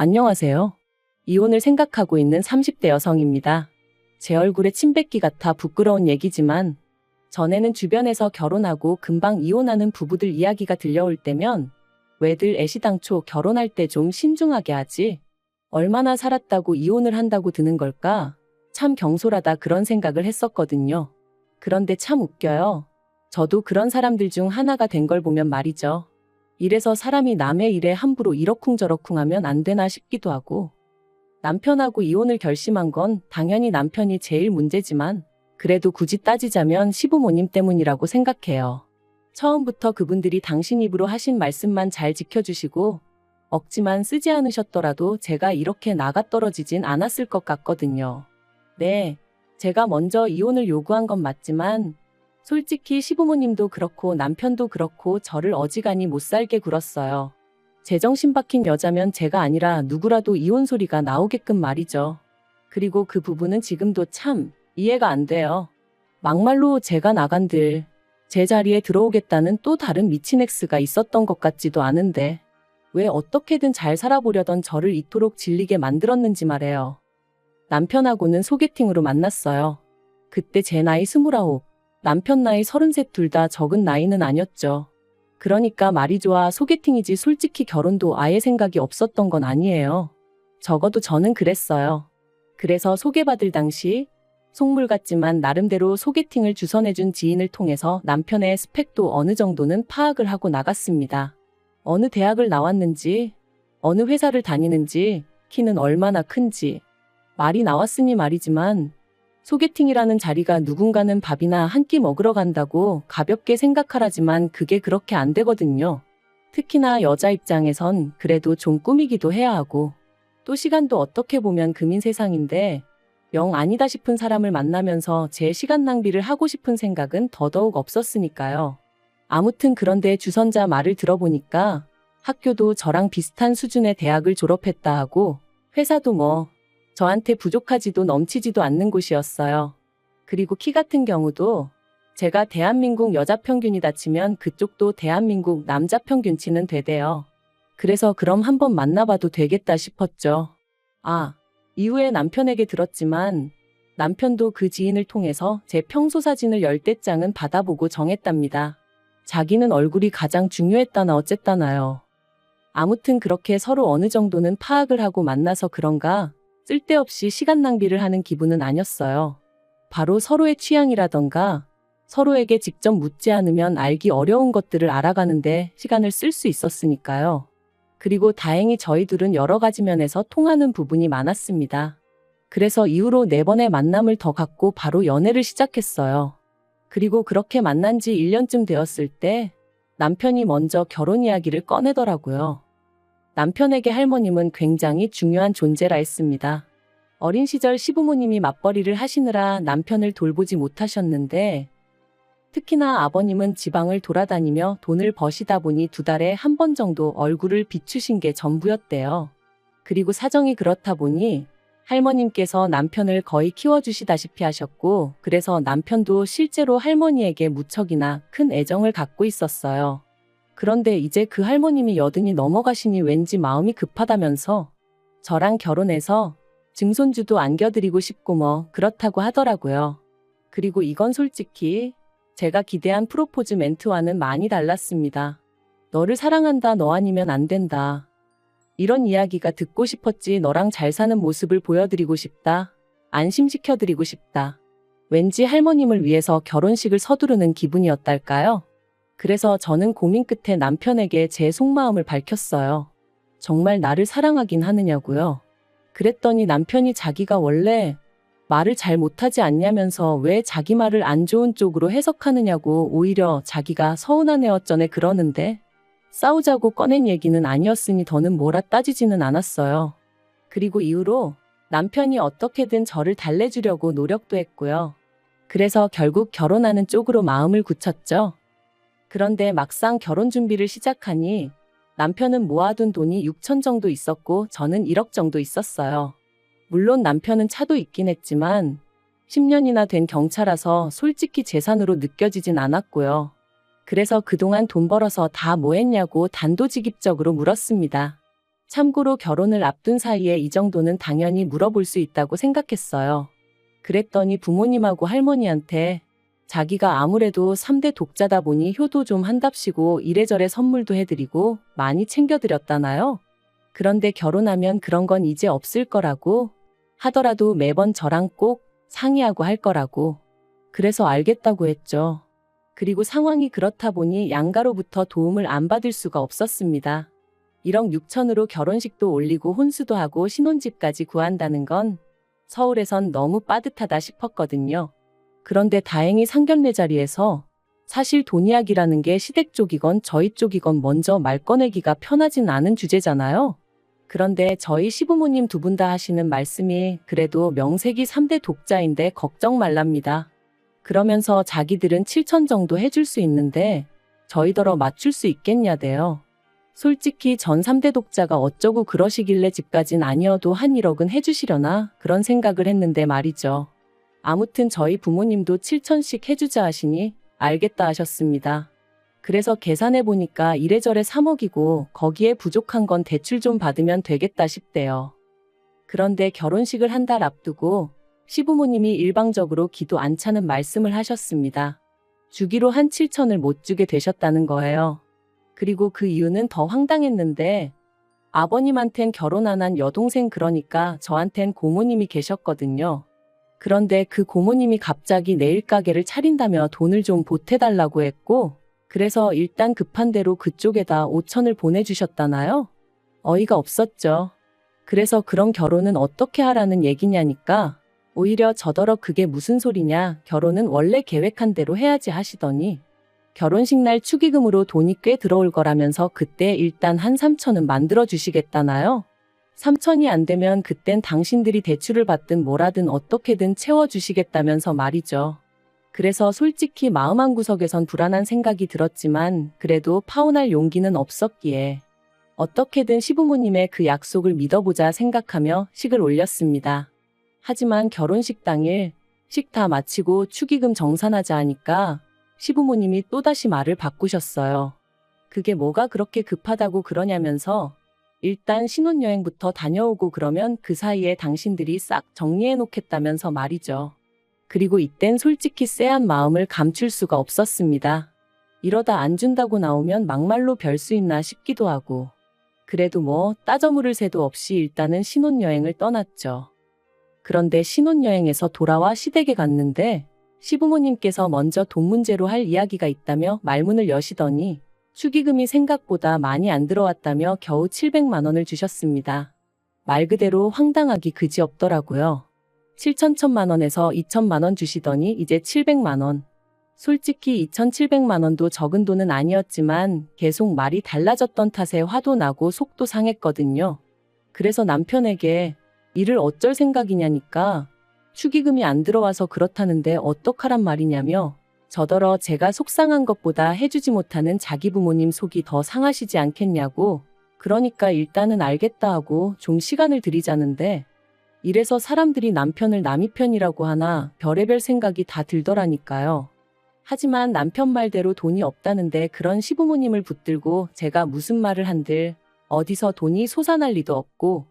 안녕하세요. 이혼을 생각하고 있는 30대 여성입니다. 제 얼굴에 침 뱉기 같아 부끄러운 얘기지만 전에는 주변에서 결혼하고 금방 이혼하는 부부들 이야기가 들려올 때면 왜들 애시당초 결혼할 때 좀 신중하게 하지? 얼마나 살았다고 이혼을 한다고 드는 걸까? 참 경솔하다 그런 생각을 했었거든요. 그런데 참 웃겨요. 저도 그런 사람들 중 하나가 된 걸 보면 말이죠. 이래서 사람이 남의 일에 함부로 이러쿵저러쿵 하면 안 되나 싶기도 하고, 남편하고 이혼을 결심한 건 당연히 남편이 제일 문제지만 그래도 굳이 따지자면 시부모님 때문이라고 생각해요. 처음부터 그분들이 당신 입으로 하신 말씀만 잘 지켜주시고 억지만 쓰지 않으셨더라도 제가 이렇게 나가떨어지진 않았을 것 같거든요. 네, 제가 먼저 이혼을 요구한 건 맞지만 솔직히 시부모님도 그렇고 남편도 그렇고 저를 어지간히 못살게 굴었어요. 제정신 박힌 여자면 제가 아니라 누구라도 이혼 소리가 나오게끔 말이죠. 그리고 그 부부는 지금도 참 이해가 안 돼요. 막말로 제가 나간들 제 자리에 들어오겠다는 또 다른 미친 X가 있었던 것 같지도 않은데 왜 어떻게든 잘 살아보려던 저를 이토록 질리게 만들었는지 말해요. 남편하고는 소개팅으로 만났어요. 그때 제 나이 29, 남편 나이 33 둘 다 적은 나이는 아니었죠. 그러니까 말이 좋아 소개팅이지 솔직히 결혼도 아예 생각이 없었던 건 아니에요. 적어도 저는 그랬어요. 그래서 소개받을 당시 속물 같지만 나름대로 소개팅을 주선해준 지인을 통해서 남편의 스펙도 어느 정도는 파악을 하고 나갔습니다. 어느 대학을 나왔는지, 어느 회사를 다니는지, 키는 얼마나 큰지. 말이 나왔으니 말이지만 소개팅이라는 자리가 누군가는 밥이나 한 끼 먹으러 간다고 가볍게 생각하라지만 그게 그렇게 안 되거든요. 특히나 여자 입장에선 그래도 좀 꾸미기도 해야 하고 또 시간도 어떻게 보면 금인 세상인데 영 아니다 싶은 사람을 만나면서 제 시간 낭비를 하고 싶은 생각은 더더욱 없었으니까요. 아무튼 그런데 주선자 말을 들어보니까 학교도 저랑 비슷한 수준의 대학을 졸업했다 하고 회사도 뭐 저한테 부족하지도 넘치지도 않는 곳이었어요. 그리고 키 같은 경우도 제가 대한민국 여자 평균이다 치면 그쪽도 대한민국 남자 평균치는 되대요. 그래서 그럼 한번 만나봐도 되겠다 싶었죠. 아, 이후에 남편에게 들었지만 남편도 그 지인을 통해서 제 평소 사진을 10대장은 받아보고 정했답니다. 자기는 얼굴이 가장 중요했다나 어쨌다나요. 아무튼 그렇게 서로 어느 정도는 파악을 하고 만나서 그런가 쓸데없이 시간 낭비를 하는 기분은 아니었어요. 바로 서로의 취향이라던가 서로에게 직접 묻지 않으면 알기 어려운 것들을 알아가는데 시간을 쓸 수 있었으니까요. 그리고 다행히 저희 둘은 여러 가지 면에서 통하는 부분이 많았습니다. 그래서 이후로 4번의 만남을 더 갖고 바로 연애를 시작했어요. 그리고 그렇게 만난 지 1년쯤 되었을 때 남편이 먼저 결혼 이야기를 꺼내더라고요. 남편에게 할머님은 굉장히 중요한 존재라 했습니다. 어린 시절 시부모님이 맞벌이를 하시느라 남편을 돌보지 못하셨는데 특히나 아버님은 지방을 돌아다니며 돈을 버시다 보니 2달에 한 번 정도 얼굴을 비추신 게 전부였대요. 그리고 사정이 그렇다 보니 할머님께서 남편을 거의 키워주시다시피 하셨고 그래서 남편도 실제로 할머니에게 무척이나 큰 애정을 갖고 있었어요. 그런데 이제 그 할머님이 80이 넘어가시니 왠지 마음이 급하다면서 저랑 결혼해서 증손주도 안겨드리고 싶고 뭐 그렇다고 하더라고요. 그리고 이건 솔직히 제가 기대한 프로포즈 멘트와는 많이 달랐습니다. 너를 사랑한다, 너 아니면 안 된다. 이런 이야기가 듣고 싶었지. 너랑 잘 사는 모습을 보여드리고 싶다. 안심시켜드리고 싶다. 왠지 할머님을 위해서 결혼식을 서두르는 기분이었달까요? 그래서 저는 고민 끝에 남편에게 제 속마음을 밝혔어요. 정말 나를 사랑하긴 하느냐고요. 그랬더니 남편이 자기가 원래 말을 잘 못하지 않냐면서 왜 자기 말을 안 좋은 쪽으로 해석하느냐고 오히려 자기가 서운한 애 어쩌네 그러는데 싸우자고 꺼낸 얘기는 아니었으니 더는 뭐라 따지지는 않았어요. 그리고 이후로 남편이 어떻게든 저를 달래주려고 노력도 했고요. 그래서 결국 결혼하는 쪽으로 마음을 굳혔죠. 그런데 막상 결혼 준비를 시작하니 남편은 모아둔 돈이 6천 정도 있었고 저는 1억 정도 있었어요. 물론 남편은 차도 있긴 했지만 10년이나 된 경차라서 솔직히 재산으로 느껴지진 않았고요. 그래서 그동안 돈 벌어서 다 뭐 했냐고 단도직입적으로 물었습니다. 참고로 결혼을 앞둔 사이에 이 정도는 당연히 물어볼 수 있다고 생각했어요. 그랬더니 부모님하고 할머니한테 자기가 아무래도 3대 독자다 보니 효도 좀 한답시고 이래저래 선물도 해드리고 많이 챙겨드렸다나요? 그런데 결혼하면 그런 건 이제 없을 거라고 하더라도 매번 저랑 꼭 상의하고 할 거라고. 그래서 알겠다고 했죠. 그리고 상황이 그렇다 보니 양가로부터 도움을 안 받을 수가 없었습니다. 1억 6천으로 결혼식도 올리고 혼수도 하고 신혼집까지 구한다는 건 서울에선 너무 빠듯하다 싶었거든요. 그런데 다행히 상견례 자리에서 사실 돈 이야기라는 게 시댁 쪽이건 저희 쪽이건 먼저 말 꺼내기가 편하진 않은 주제잖아요. 그런데 저희 시부모님 두 분 다 하시는 말씀이 그래도 명색이 3대 독자인데 걱정 말랍니다. 그러면서 자기들은 7천 정도 해줄 수 있는데 저희더러 맞출 수 있겠냐대요. 솔직히 전 3대 독자가 어쩌고 그러시길래 집까진 아니어도 한 1억은 해주시려나 그런 생각을 했는데 말이죠. 아무튼 저희 부모님도 7천씩 해주자 하시니 알겠다 하셨습니다. 그래서 계산해보니까 이래저래 3억이고 거기에 부족한 건 대출 좀 받으면 되겠다 싶대요. 그런데 결혼식을 한 달 앞두고 시부모님이 일방적으로 기도 안 차는 말씀을 하셨습니다. 주기로 한 7천을 못 주게 되셨다는 거예요. 그리고 그 이유는 더 황당했는데 아버님한텐 결혼 안 한 여동생 그러니까 저한텐 고모님이 계셨거든요. 그런데 그 고모님이 갑자기 내일 가게를 차린다며 돈을 좀 보태달라고 했고 그래서 일단 급한 대로 그쪽에다 5천을 보내주셨다나요? 어이가 없었죠. 그래서 그런 결혼은 어떻게 하라는 얘기냐니까 오히려 저더러 그게 무슨 소리냐 결혼은 원래 계획한 대로 해야지 하시더니 결혼식 날 축의금으로 돈이 꽤 들어올 거라면서 그때 일단 한 3천은 만들어 주시겠다나요? 3천이 안 되면 그땐 당신들이 대출을 받든 뭐라든 어떻게든 채워주시겠다면서 말이죠. 그래서 솔직히 마음 한구석에선 불안한 생각이 들었지만 그래도 파혼할 용기는 없었기에 어떻게든 시부모님의 그 약속을 믿어보자 생각하며 식을 올렸습니다. 하지만 결혼식 당일 식 다 마치고 축의금 정산하자 하니까 시부모님이 또다시 말을 바꾸셨어요. 그게 뭐가 그렇게 급하다고 그러냐면서 일단 신혼여행부터 다녀오고 그러면 그 사이에 당신들이 싹 정리해 놓겠다면서 말이죠. 그리고 이땐 솔직히 쎄한 마음을 감출 수가 없었습니다. 이러다 안 준다고 나오면 막말로 별 수 있나 싶기도 하고. 그래도 뭐 따져 물을 새도 없이 일단은 신혼여행을 떠났죠. 그런데 신혼여행에서 돌아와 시댁에 갔는데 시부모님께서 먼저 돈 문제로 할 이야기가 있다며 말문을 여시더니 축의금이 생각보다 많이 안 들어왔다며 겨우 700만 원을 주셨습니다. 말 그대로 황당하기 그지없더라고요. 7천천만 원에서 2천만 원 주시더니 이제 700만 원. 솔직히 2,700만 원도 적은 돈은 아니었지만 계속 말이 달라졌던 탓에 화도 나고 속도 상했거든요. 그래서 남편에게 이를 어쩔 생각이냐니까 축의금이 안 들어와서 그렇다는데 어떡하란 말이냐며 저더러 제가 속상한 것보다 해주지 못하는 자기 부모님 속이 더 상하시지 않겠냐고 그러니까 일단은 알겠다 하고 좀 시간을 드리자는데 이래서 사람들이 남편을 남이 편이라고 하나 별의별 생각이 다 들더라니까요. 하지만 남편 말대로 돈이 없다는데 그런 시부모님을 붙들고 제가 무슨 말을 한들 어디서 돈이 솟아날 리도 없고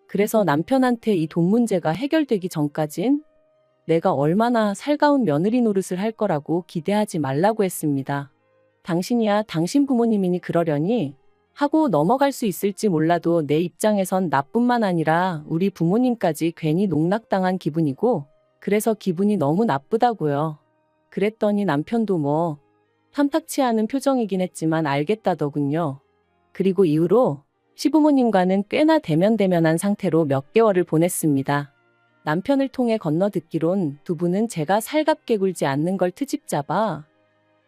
그래서 남편한테 이 돈 문제가 해결되기 전까진 내가 얼마나 살가운 며느리 노릇을 할 거라고 기대하지 말라고 했습니다. 당신이야 당신 부모님이니 그러려니 하고 넘어갈 수 있을지 몰라도 내 입장에선 나뿐만 아니라 우리 부모님까지 괜히 농락당한 기분이고 그래서 기분이 너무 나쁘다고요. 그랬더니 남편도 뭐 탐탁치 않은 표정이긴 했지만 알겠다더군요. 그리고 이후로 시부모님과는 꽤나 대면대면한 상태로 몇 개월을 보냈습니다. 남편을 통해 건너듣기론 두 분은 제가 살갑게 굴지 않는 걸 트집 잡아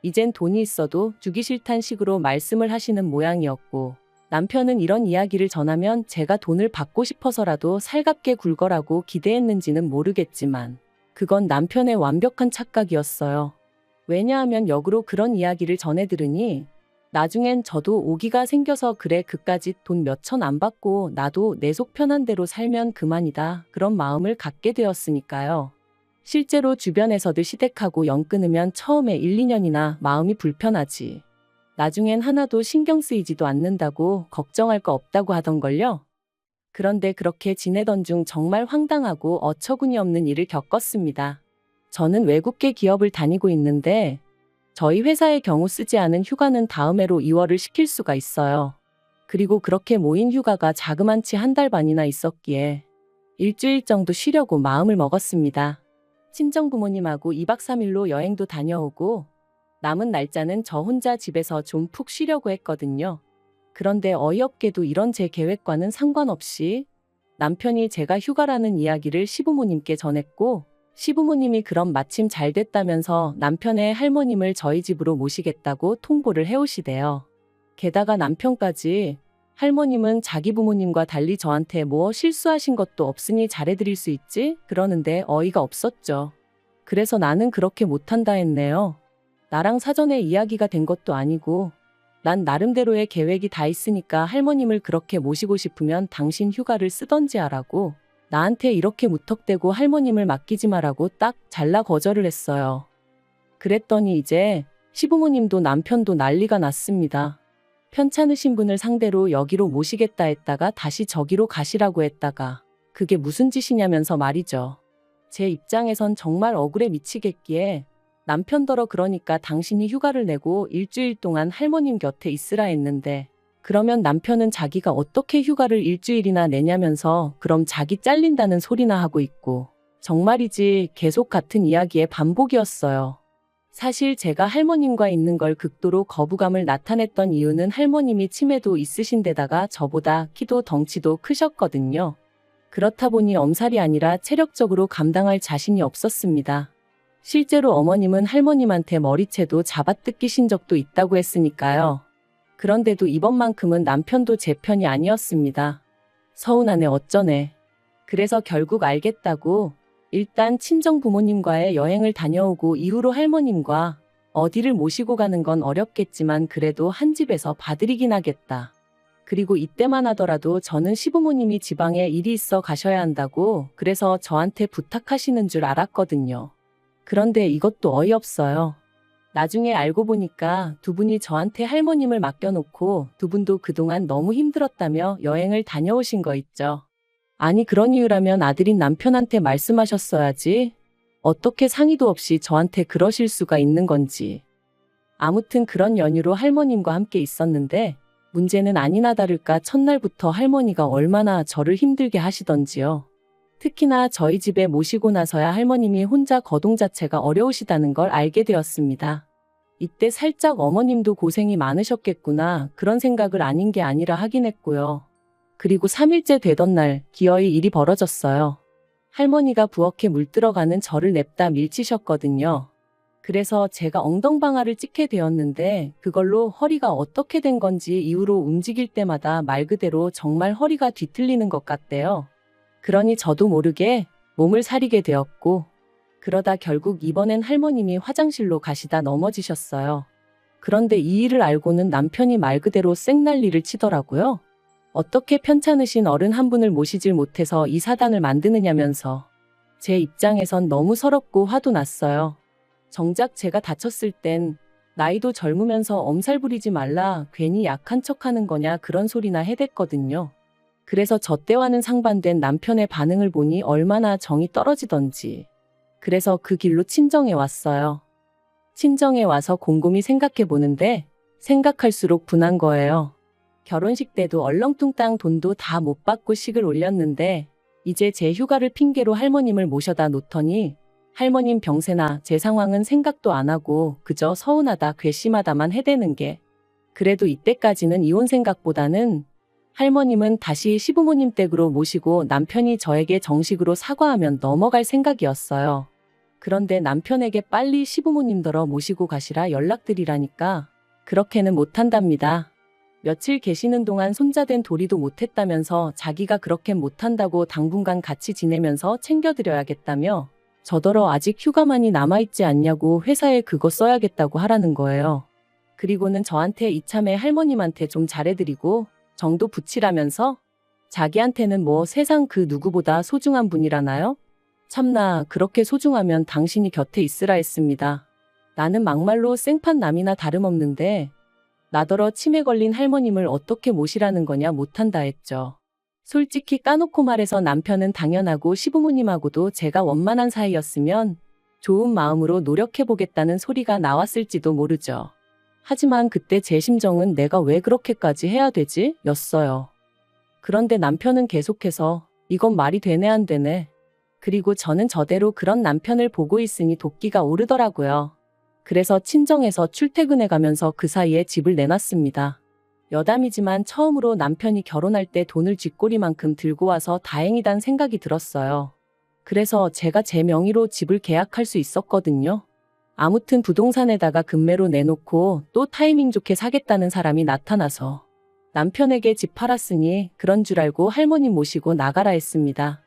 이젠 돈이 있어도 주기 싫단 식으로 말씀을 하시는 모양이었고 남편은 이런 이야기를 전하면 제가 돈을 받고 싶어서라도 살갑게 굴 거라고 기대했는지는 모르겠지만 그건 남편의 완벽한 착각이었어요. 왜냐하면 역으로 그런 이야기를 전해 들으니 나중엔 저도 오기가 생겨서 그래 그까짓 돈 몇천 안 받고 나도 내 속 편한 대로 살면 그만이다 그런 마음을 갖게 되었으니까요. 실제로 주변에서들 시댁하고 연 끊으면 처음에 1, 2년이나 마음이 불편하지. 나중엔 하나도 신경 쓰이지도 않는다고 걱정할 거 없다고 하던걸요. 그런데 그렇게 지내던 중 정말 황당하고 어처구니 없는 일을 겪었습니다. 저는 외국계 기업을 다니고 있는데 저희 회사의 경우 쓰지 않은 휴가는 다음 해로 이월을 시킬 수가 있어요. 그리고 그렇게 모인 휴가가 자그만치 한 달 반이나 있었기에 일주일 정도 쉬려고 마음을 먹었습니다. 친정 부모님하고 2박 3일로 여행도 다녀오고 남은 날짜는 저 혼자 집에서 좀 푹 쉬려고 했거든요. 그런데 어이없게도 이런 제 계획과는 상관없이 남편이 제가 휴가라는 이야기를 시부모님께 전했고 시부모님이 그럼 마침 잘 됐다면서 남편의 할머님을 저희 집으로 모시겠다고 통보를 해오시대요. 게다가 남편까지 할머님은 자기 부모님과 달리 저한테 뭐 실수하신 것도 없으니 잘해드릴 수 있지? 그러는데 어이가 없었죠. 그래서 나는 그렇게 못한다 했네요. 나랑 사전에 이야기가 된 것도 아니고 난 나름대로의 계획이 다 있으니까 할머님을 그렇게 모시고 싶으면 당신 휴가를 쓰던지 하라고 나한테 이렇게 무턱대고 할머님을 맡기지 마라고 딱 잘라 거절을 했어요. 그랬더니 이제 시부모님도 남편도 난리가 났습니다. 편찮으신 분을 상대로 여기로 모시겠다 했다가 다시 저기로 가시라고 했다가 그게 무슨 짓이냐면서 말이죠. 제 입장에선 정말 억울해 미치겠기에 남편더러 그러니까 당신이 휴가를 내고 일주일 동안 할머님 곁에 있으라 했는데 그러면 남편은 자기가 어떻게 휴가를 일주일이나 내냐면서 그럼 자기 잘린다는 소리나 하고 있고 정말이지 계속 같은 이야기의 반복이었어요. 사실 제가 할머님과 있는 걸 극도로 거부감을 나타냈던 이유는 할머님이 치매도 있으신 데다가 저보다 키도 덩치도 크셨거든요. 그렇다 보니 엄살이 아니라 체력적으로 감당할 자신이 없었습니다. 실제로 어머님은 할머님한테 머리채도 잡아뜯기신 적도 있다고 했으니까요. 그런데도 이번만큼은 남편도 제 편이 아니었습니다. 서운하네 어쩌네. 그래서 결국 알겠다고 일단 친정 부모님과의 여행을 다녀오고 이후로 할머님과 어디를 모시고 가는 건 어렵겠지만 그래도 한 집에서 봐드리긴 하겠다. 그리고 이때만 하더라도 저는 시부모님이 지방에 일이 있어 가셔야 한다고 그래서 저한테 부탁하시는 줄 알았거든요. 그런데 이것도 어이없어요. 나중에 알고 보니까 두 분이 저한테 할머님을 맡겨놓고 두 분도 그동안 너무 힘들었다며 여행을 다녀오신 거 있죠. 아니 그런 이유라면 아들인 남편한테 말씀하셨어야지. 어떻게 상의도 없이 저한테 그러실 수가 있는 건지. 아무튼 그런 연유로 할머님과 함께 있었는데 문제는 아니나 다를까 첫날부터 할머니가 얼마나 저를 힘들게 하시던지요. 특히나 저희 집에 모시고 나서야 할머님이 혼자 거동 자체가 어려우시다는 걸 알게 되었습니다. 이때 살짝 어머님도 고생이 많으셨겠구나 그런 생각을 아닌 게 아니라 하긴 했고요. 그리고 3일째 되던 날 기어이 일이 벌어졌어요. 할머니가 부엌에 물 들어가는 저를 냅다 밀치셨거든요. 그래서 제가 엉덩방아를 찍게 되었는데 그걸로 허리가 어떻게 된 건지 이후로 움직일 때마다 말 그대로 정말 허리가 뒤틀리는 것 같대요. 그러니 저도 모르게 몸을 사리게 되었고 그러다 결국 이번엔 할머님이 화장실로 가시다 넘어지셨어요. 그런데 이 일을 알고는 남편이 말 그대로 쌩난리를 치더라고요. 어떻게 편찮으신 어른 한 분을 모시질 못해서 이 사단을 만드느냐면서. 제 입장에선 너무 서럽고 화도 났어요. 정작 제가 다쳤을 땐 나이도 젊으면서 엄살 부리지 말라 괜히 약한 척하는 거냐 그런 소리나 해댔거든요. 그래서 저 때와는 상반된 남편의 반응을 보니 얼마나 정이 떨어지던지. 그래서 그 길로 친정에 왔어요. 친정에 와서 곰곰이 생각해 보는데 생각할수록 분한 거예요. 결혼식 때도 얼렁뚱땅 돈도 다 못 받고 식을 올렸는데 이제 제 휴가를 핑계로 할머님을 모셔다 놓더니 할머님 병세나 제 상황은 생각도 안 하고 그저 서운하다 괘씸하다만 해대는 게 그래도 이때까지는 이혼 생각보다는 할머님은 다시 시부모님 댁으로 모시고 남편이 저에게 정식으로 사과하면 넘어갈 생각이었어요. 그런데 남편에게 빨리 시부모님더러 모시고 가시라 연락드리라니까 그렇게는 못한답니다. 며칠 계시는 동안 손자된 도리도 못했다면서 자기가 그렇게 못한다고 당분간 같이 지내면서 챙겨드려야겠다며 저더러 아직 휴가만이 남아있지 않냐고 회사에 그거 써야겠다고 하라는 거예요. 그리고는 저한테 이참에 할머님한테 좀 잘해드리고 정도 붙이라면서 자기한테는 뭐 세상 그 누구보다 소중한 분이라나요? 참나 그렇게 소중하면 당신이 곁에 있으라 했습니다. 나는 막말로 생판 남이나 다름없는데 나더러 치매 걸린 할머님을 어떻게 모시라는 거냐 못한다 했죠. 솔직히 까놓고 말해서 남편은 당연하고 시부모님하고도 제가 원만한 사이였으면 좋은 마음으로 노력해보겠다는 소리가 나왔을지도 모르죠. 하지만 그때 제 심정은 내가 왜 그렇게까지 해야 되지? 였어요. 그런데 남편은 계속해서 이건 말이 되네 안 되네. 그리고 저는 저대로 그런 남편을 보고 있으니 도끼가 오르더라고요. 그래서 친정에서 출퇴근해 가면서 그 사이에 집을 내놨습니다. 여담이지만 처음으로 남편이 결혼할 때 돈을 쥐꼬리만큼 들고 와서 다행이란 생각이 들었어요. 그래서 제가 제 명의로 집을 계약할 수 있었거든요. 아무튼 부동산에다가 금매로 내놓고 또 타이밍 좋게 사겠다는 사람이 나타나서 남편에게 집 팔았으니 그런 줄 알고 할머니 모시고 나가라 했습니다.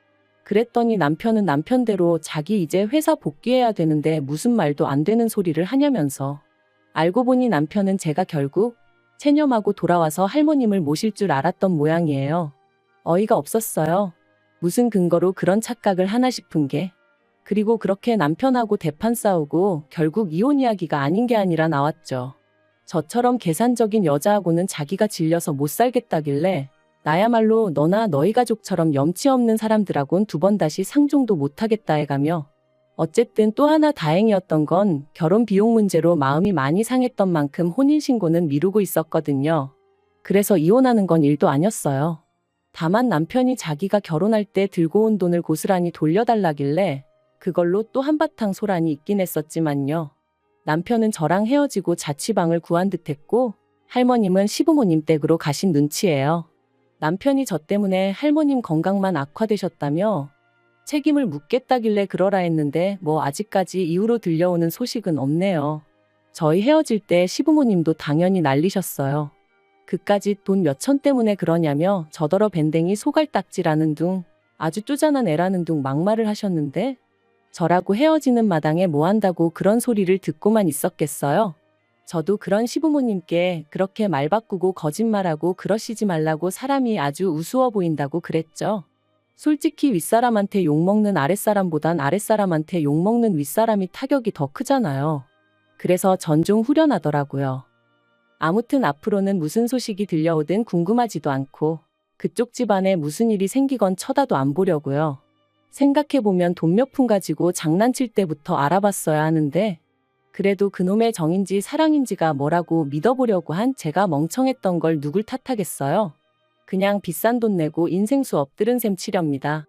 그랬더니 남편은 남편대로 자기 이제 회사 복귀해야 되는데 무슨 말도 안 되는 소리를 하냐면서. 알고 보니 남편은 제가 결국 체념하고 돌아와서 할머님을 모실 줄 알았던 모양이에요. 어이가 없었어요. 무슨 근거로 그런 착각을 하나 싶은 게. 그리고 그렇게 남편하고 대판 싸우고 결국 이혼 이야기가 아닌 게 아니라 나왔죠. 저처럼 계산적인 여자하고는 자기가 질려서 못 살겠다길래 나야말로 너나 너희 가족처럼 염치 없는 사람들하고는 두 번 다시 상종도 못하겠다 해가며 어쨌든 또 하나 다행이었던 건 결혼 비용 문제로 마음이 많이 상했던 만큼 혼인신고는 미루고 있었거든요. 그래서 이혼하는 건 일도 아니었어요. 다만 남편이 자기가 결혼할 때 들고 온 돈을 고스란히 돌려달라길래 그걸로 또 한바탕 소란이 있긴 했었지만요. 남편은 저랑 헤어지고 자취방을 구한 듯했고 할머님은 시부모님 댁으로 가신 눈치예요. 남편이 저 때문에 할머님 건강만 악화되셨다며 책임을 묻겠다길래 그러라 했는데 뭐 아직까지 이후로 들려오는 소식은 없네요. 저희 헤어질 때 시부모님도 당연히 난리셨어요. 그까짓 돈 몇천 때문에 그러냐며 저더러 밴댕이 소갈딱지라는 둥 아주 쪼잔한 애라는 둥 막말을 하셨는데 저라고 헤어지는 마당에 뭐 한다고 그런 소리를 듣고만 있었겠어요. 저도 그런 시부모님께 그렇게 말 바꾸고 거짓말하고 그러시지 말라고 사람이 아주 우스워 보인다고 그랬죠. 솔직히 윗사람한테 욕먹는 아랫사람보단 아랫사람한테 욕먹는 윗사람이 타격이 더 크잖아요. 그래서 전 좀 후련하더라고요. 아무튼 앞으로는 무슨 소식이 들려오든 궁금하지도 않고 그쪽 집안에 무슨 일이 생기건 쳐다도 안 보려고요. 생각해보면 돈 몇 푼 가지고 장난칠 때부터 알아봤어야 하는데 그래도 그놈의 정인지 사랑인지가 뭐라고 믿어보려고 한 제가 멍청했던 걸 누굴 탓하겠어요. 그냥 비싼 돈 내고 인생수 엎드른 셈 치렵니다.